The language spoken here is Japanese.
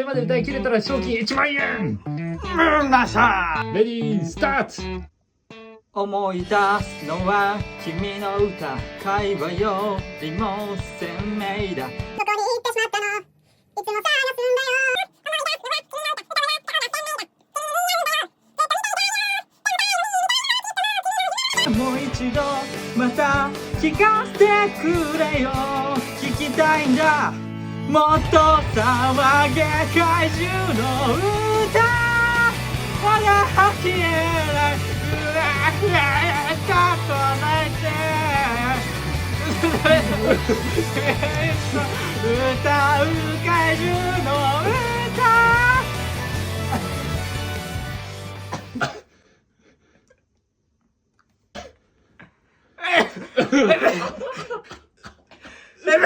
まで歌い切れたら賞金1万円。なっしゃレディースタート。思い出すのは君の歌会話よりも鮮明だ。どこに行ってしまったの、いつも探すんだよ。もう一度また聞かせてくれよ。聞きたいんだもっと騒げ怪獣の歌。まだ消えないうわうわかっこないで歌う怪獣の歌。レベ